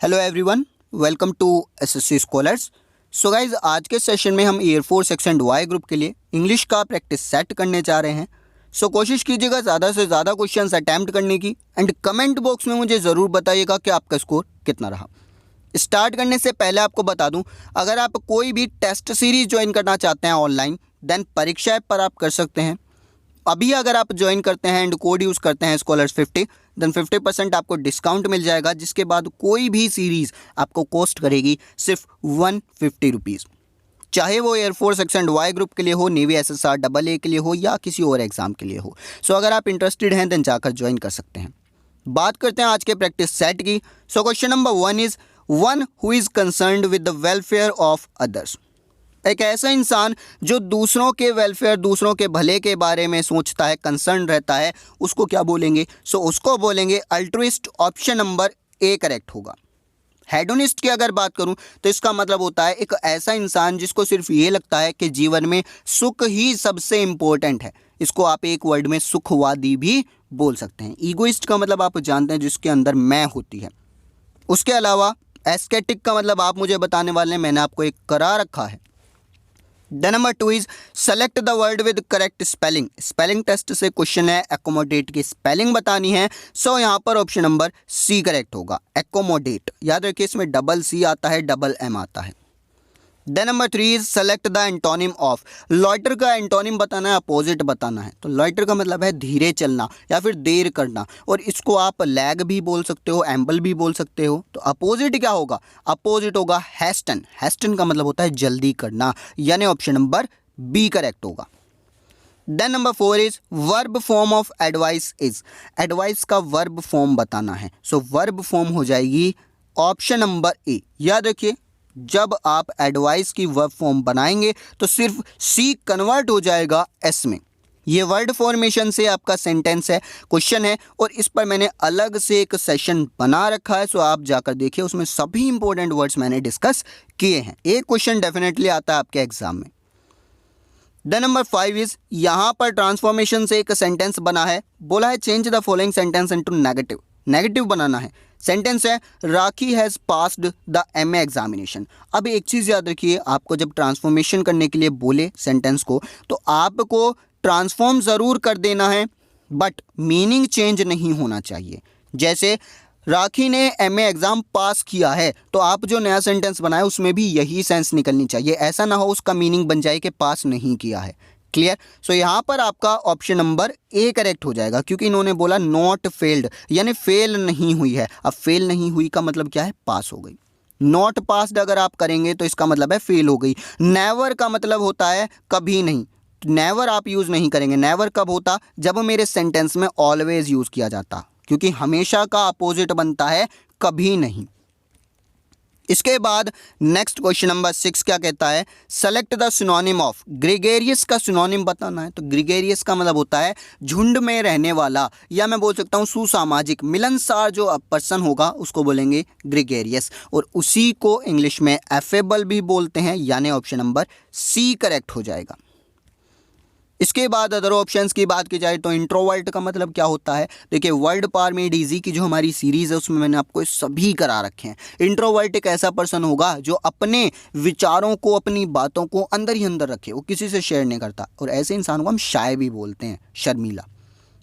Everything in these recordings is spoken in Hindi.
Hello everyone, welcome to SSC scholars. So guys, आज के सेशन में हम एयरफोर्स सेक्शन वाई ग्रुप के लिए इंग्लिश का प्रैक्टिस सेट करने जा रहे हैं। सो कोशिश कीजिएगा ज़्यादा से ज़्यादा क्वेश्चंस अटैम्प्ट करने की एंड कमेंट बॉक्स में मुझे ज़रूर बताइएगा कि आपका स्कोर कितना रहा। स्टार्ट करने से पहले आपको बता दूं, अगर आप कोई भी टेस्ट सीरीज ज्वाइन करना चाहते हैं ऑनलाइन, देन परीक्षा ऐप पर आप कर सकते हैं। अभी अगर आप ज्वाइन करते हैं एंड कोड यूज़ करते हैं स्कॉलर्स50, देन 50% आपको डिस्काउंट मिल जाएगा, जिसके बाद कोई भी सीरीज़ आपको कॉस्ट करेगी सिर्फ 150 रुपीज़। चाहे वो एयरफोर्स सेक्शन वाई ग्रुप के लिए हो, नेवी SSR AA के लिए हो या किसी और एग्ज़ाम के लिए हो। सो अगर आप इंटरेस्टेड हैं देन जाकर ज्वाइन कर सकते हैं। बात करते हैं आज के प्रैक्टिस सेट की। So question number 1 is one who is concerned with the welfare of others. एक ऐसा इंसान जो दूसरों के वेलफेयर, दूसरों के भले के बारे में सोचता है, कंसर्न रहता है, उसको क्या बोलेंगे? उसको बोलेंगे altruist. Option number A correct होगा। हेडोनिस्ट की अगर बात करूं तो इसका मतलब होता है एक ऐसा इंसान जिसको सिर्फ ये लगता है कि जीवन में सुख ही सबसे इंपॉर्टेंट है। इसको आप एक वर्ड में सुखवादी भी बोल सकते हैं। ईगोइस्ट का मतलब आप जानते हैं, जिसके अंदर मैं होती है। उसके अलावा एस्केटिक का मतलब आप मुझे बताने वाले हैं, मैंने आपको एक करा रखा है। The number 2 is select the word with correct spelling. Spelling test से क्वेश्चन है, एकोमोडेट की स्पेलिंग बतानी है। यहाँ पर ऑप्शन नंबर सी करेक्ट होगा, एकोमोडेट। याद रखिए, इसमें डबल सी आता है, डबल एम आता है। The number 3 is select the antonym of. Loiter का एंटोनिम बताना है, अपोजिट बताना है। तो लॉइटर का मतलब है धीरे चलना या फिर देर करना, और इसको आप लैग भी बोल सकते हो, एम्बल भी बोल सकते हो। तो अपोजिट क्या होगा? अपोजिट होगा हैस्टन। हैस्टन का मतलब होता है जल्दी करना, यानी ऑप्शन नंबर बी करेक्ट होगा। Then number 4 is verb form of advice is. Advice का वर्ब फॉर्म बताना है। वर्ब फॉर्म हो जाएगी ऑप्शन नंबर ए। याद रखिए, जब आप एडवाइस की वर्ब फॉर्म बनाएंगे तो सिर्फ सी कन्वर्ट हो जाएगा एस में। ये वर्ड फॉर्मेशन से आपका सेंटेंस है, क्वेश्चन है, और इस पर मैंने अलग से एक सेशन बना रखा है। आप जाकर देखिए, उसमें सभी इंपॉर्टेंट वर्ड्स मैंने डिस्कस किए हैं। एक क्वेश्चन डेफिनेटली आता है आपके एग्जाम में। द नंबर 5 इज, यहाँ पर ट्रांसफॉर्मेशन से एक सेंटेंस बना है, बोला है change the following sentence into negative. Negative बनाना है। सेंटेंस है Rakhi has passed the MA examination. अब एक चीज़ याद रखिए, आपको जब ट्रांसफॉर्मेशन करने के लिए बोले सेंटेंस को, तो आपको ट्रांसफॉर्म ज़रूर कर देना है, बट मीनिंग चेंज नहीं होना चाहिए। जैसे राखी ने MA एग्ज़ाम पास किया है, तो आप जो नया सेंटेंस बनाए उसमें भी यही सेंस निकलनी चाहिए। ऐसा ना हो उसका मीनिंग बन जाए कि पास नहीं किया है। क्लियर? यहाँ पर आपका ऑप्शन नंबर ए करेक्ट हो जाएगा, क्योंकि इन्होंने बोला नॉट फेल्ड, यानी फेल नहीं हुई है। अब फेल नहीं हुई का मतलब क्या है? पास हो गई। नॉट पास्ड अगर आप करेंगे तो इसका मतलब है फेल हो गई। नेवर का मतलब होता है कभी नहीं। नेवर आप यूज़ नहीं करेंगे। नेवर कब होता? जब मेरे सेंटेंस में ऑलवेज यूज़ किया जाता, क्योंकि हमेशा का अपोजिट बनता है कभी नहीं। इसके बाद नेक्स्ट क्वेश्चन नंबर 6 क्या कहता है? Select the synonym of. Gregarious का सिनोनिम बताना है। तो ग्रेगेरियस का मतलब होता है झुंड में रहने वाला, या मैं बोल सकता हूँ सुसामाजिक, मिलनसार जो पर्सन होगा उसको बोलेंगे ग्रेगेरियस, और उसी को इंग्लिश में एफेबल भी बोलते हैं, यानी ऑप्शन नंबर सी करेक्ट हो जाएगा। इसके बाद अदर ऑप्शंस की बात की जाए तो इंट्रोवर्ट का मतलब क्या होता है? देखिए, वर्ल्ड पावर मेड इजी की जो हमारी सीरीज़ है उसमें मैंने आपको सभी करा रखे हैं। इंट्रोवर्ट एक ऐसा पर्सन होगा जो अपने विचारों को, अपनी बातों को अंदर ही अंदर रखे, वो किसी से शेयर नहीं करता, और ऐसे इंसान को हम शाय भी बोलते हैं, शर्मीला।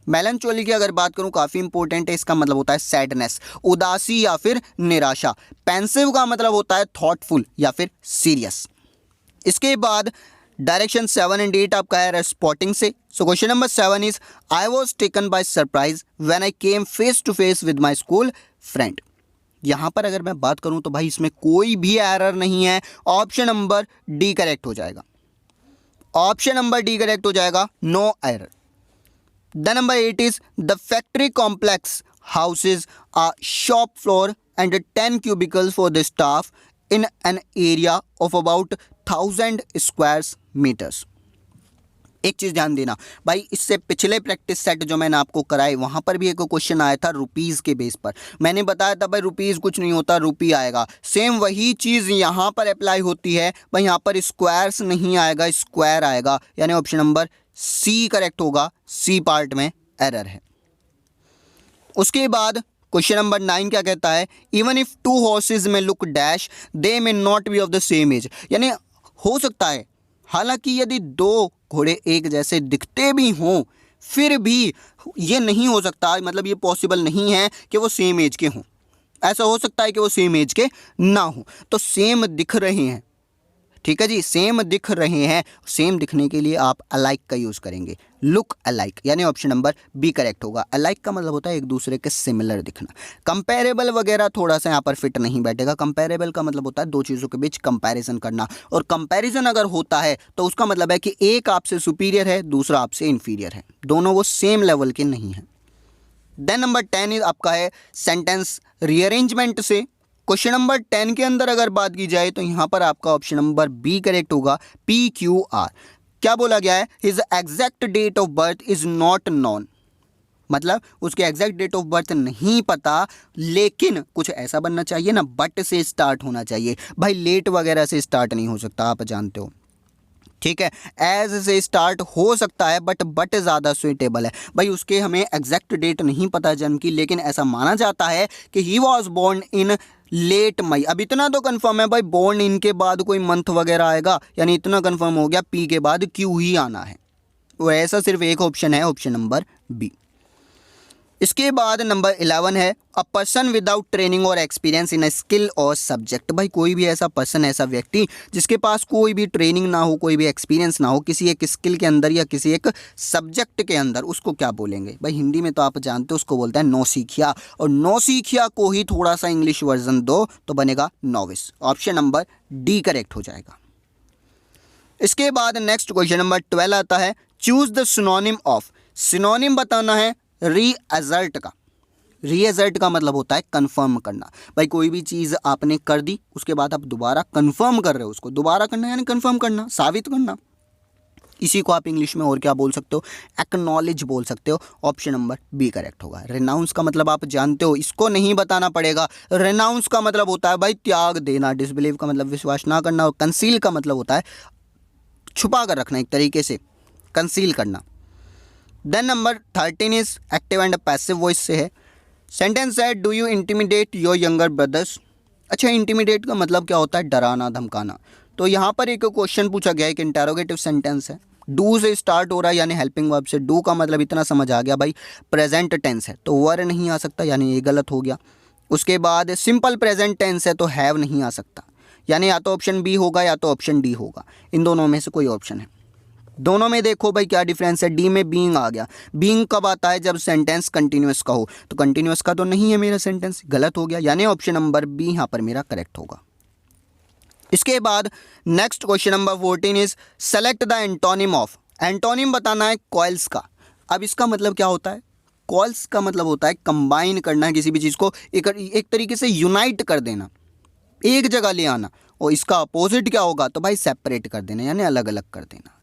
मेलनचोली की अगर बात करूं, काफ़ी इंपॉर्टेंट है। इसका मतलब होता है सैडनेस, उदासी या फिर निराशा। पेंसिव का मतलब होता है थॉटफुल या फिर सीरियस। इसके बाद डायरेक्शन 7 एंड 8 आपका है स्पॉटिंग से। Question number 7 is I was taken by surprise when I came face to face with my school friend. यहाँ पर अगर मैं बात करूँ तो भाई इसमें कोई भी एरर नहीं है, ऑप्शन नंबर डी करेक्ट हो जाएगा। ऑप्शन नंबर डी करेक्ट हो जाएगा, no error. The number 8 is the factory complex houses a shop floor and 10 cubicles for the staff in an area of about 1000 square metres. एक चीज़ ध्यान देना भाई, इससे पिछले प्रैक्टिस सेट जो मैंने आपको कराए वहाँ पर भी एक क्वेश्चन आया था रुपीज़ के बेस पर। मैंने बताया था भाई रुपीज़ कुछ नहीं होता, रुपी आएगा। सेम वही चीज़ यहाँ पर अप्लाई होती है भाई, यहाँ पर स्क्वायर्स नहीं आएगा, स्क्वायर आएगा, यानी ऑप्शन नंबर सी करेक्ट होगा। सी पार्ट में एरर है। उसके बाद क्वेश्चन नंबर 9 क्या कहता है, इवन इफ टू हॉर्सेज में look dash they may not be of the same age. यानी हो सकता है हालांकि यदि दो घोड़े एक जैसे दिखते भी हों फिर भी ये नहीं हो सकता, मतलब ये पॉसिबल नहीं है कि वो सेम एज के हों। ऐसा हो सकता है कि वो सेम एज के ना हो, तो सेम दिख रहे हैं, ठीक है जी, सेम दिख रहे हैं। सेम दिखने के लिए आप अलाइक का यूज़ करेंगे, लुक अलाइक, यानी ऑप्शन नंबर बी करेक्ट होगा। अलाइक का मतलब होता है एक दूसरे के सिमिलर दिखना। कंपेरेबल वगैरह थोड़ा सा यहाँ पर फिट नहीं बैठेगा। कंपेरेबल का मतलब होता है दो चीज़ों के बीच कंपैरिजन करना, और कंपैरिजन अगर होता है तो उसका मतलब है कि एक आपसे सुपीरियर है, दूसरा आपसे इन्फीरियर है, दोनों वो सेम लेवल के नहीं हैं। देन नंबर 10 आपका है सेंटेंस रीअरेंजमेंट से। क्वेश्चन नंबर 10 के अंदर अगर बात की जाए तो यहाँ पर आपका ऑप्शन नंबर बी करेक्ट होगा, PQR। क्या बोला गया है, his exact date of birth is not known, मतलब उसके एग्जैक्ट डेट ऑफ बर्थ नहीं पता, लेकिन कुछ ऐसा बनना चाहिए ना, बट से स्टार्ट होना चाहिए। भाई लेट वगैरह से स्टार्ट नहीं हो सकता, आप जानते हो, ठीक है। एज से स्टार्ट हो सकता है बट ज़्यादा सुइटेबल है। भाई उसके हमें एग्जैक्ट डेट नहीं पता जन्म की, लेकिन ऐसा माना जाता है कि he was born in late May. अब इतना तो कंफर्म है भाई, बोर्न इन के बाद कोई मंथ वगैरह आएगा, यानी इतना कंफर्म हो गया पी के बाद क्यू ही आना है। वो ऐसा सिर्फ एक ऑप्शन है, ऑप्शन नंबर बी। इसके बाद नंबर 11 है अ पर्सन विदाउट ट्रेनिंग और एक्सपीरियंस इन अ स्किल और सब्जेक्ट। भाई कोई भी ऐसा पर्सन, ऐसा व्यक्ति जिसके पास कोई भी ट्रेनिंग ना हो, कोई भी एक्सपीरियंस ना हो किसी एक स्किल के अंदर या किसी एक सब्जेक्ट के अंदर, उसको क्या बोलेंगे? भाई हिंदी में तो आप जानते हो उसको बोलते हैं नौसिखिया, और नौसिखिया को ही थोड़ा सा इंग्लिश वर्जन दो तो बनेगा novice. Option number D correct हो जाएगा। इसके बाद नेक्स्ट क्वेश्चन नंबर 12 आता है choose the synonym of. Synonym बताना है रीअसर्ट का। रीअसर्ट का मतलब होता है कंफर्म करना। भाई कोई भी चीज़ आपने कर दी, उसके बाद आप दोबारा कंफर्म कर रहे हो, उसको दोबारा करना यानी कंफर्म करना, साबित करना। इसी को आप इंग्लिश में और क्या बोल सकते हो? एक्नॉलेज बोल सकते हो। ऑप्शन नंबर बी करेक्ट होगा। रेनाउंस का मतलब आप जानते हो, इसको नहीं बताना पड़ेगा। रेनाउंस का मतलब होता है भाई त्याग देना, डिसबिलीव का मतलब विश्वास ना करना, और कंसील का मतलब होता है छुपा कर रखना, एक तरीके से कंसील करना। Then number 13 is active and passive voice से है। सेंटेंस है do you intimidate your younger brothers. अच्छा, इंटिमिडेट का मतलब क्या होता है? डराना, धमकाना। तो यहाँ पर एक क्वेश्चन पूछा गया है, एक इंटेरोगेटिव सेंटेंस है, डू से स्टार्ट हो रहा है यानी हेल्पिंग वर्ब से। डू का मतलब इतना समझ आ गया भाई प्रेजेंट टेंस है तो वर नहीं आ सकता, यानी ये गलत हो गया। उसके बाद सिंपल प्रेजेंट टेंस है तो हैव नहीं आ सकता, यानी या तो ऑप्शन बी होगा या तो ऑप्शन डी होगा, इन दोनों में से कोई ऑप्शन है। दोनों में देखो भाई क्या डिफरेंस है। डी में बीइंग आ गया। बीइंग कब आता है? जब सेंटेंस कंटिन्यूअस का हो, तो कंटिन्यूअस का तो नहीं है मेरा सेंटेंस, गलत हो गया, यानी ऑप्शन नंबर बी यहाँ पर मेरा करेक्ट होगा। इसके बाद next question number 14 is select the antonym of. Antonym बताना है कॉइल्स का। अब इसका मतलब क्या होता है? कॉइल्स का मतलब होता है कंबाइन करना, किसी भी चीज़ को एक तरीके से यूनाइट कर देना, एक जगह ले आना। और इसका अपोजिट क्या होगा? तो भाई सेपरेट कर देना, यानी अलग अलग कर देना।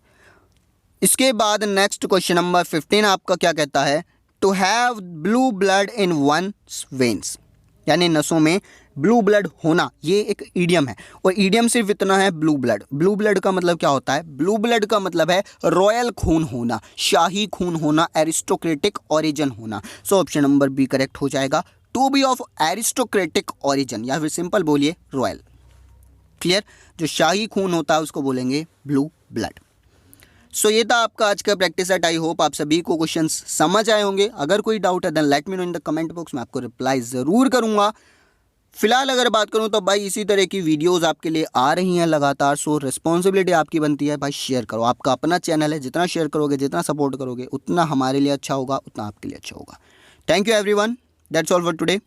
इसके बाद नेक्स्ट क्वेश्चन नंबर 15 आपका क्या कहता है? To have blue blood in one's veins, यानी नसों में ब्लू ब्लड होना, ये एक ईडियम है। और ईडियम सिर्फ इतना है ब्लू ब्लड। ब्लू ब्लड का मतलब क्या होता है? ब्लू ब्लड का मतलब है रॉयल खून होना, शाही खून होना, एरिस्टोक्रेटिक ओरिजिन होना। So option number B correct हो जाएगा, to be of aristocratic origin, या फिर सिंपल बोलिए रॉयल। क्लियर? जो शाही खून होता है उसको बोलेंगे ब्लू ब्लड। सो ये था आपका आज का प्रैक्टिस सेट। आई होप आप सभी को क्वेश्चंस समझ आए होंगे। अगर कोई डाउट है then let me know in the comment box, मैं आपको रिप्लाई ज़रूर करूंगा। फिलहाल अगर बात करूं तो भाई इसी तरह की वीडियोस आपके लिए आ रही हैं लगातार। सो रिस्पॉन्सिबिलिटी आपकी बनती है भाई, शेयर करो। आपका अपना चैनल है, जितना शेयर करोगे, जितना सपोर्ट करोगे, उतना हमारे लिए अच्छा होगा, उतना आपके लिए अच्छा होगा। Thank you everyone, that's all for today.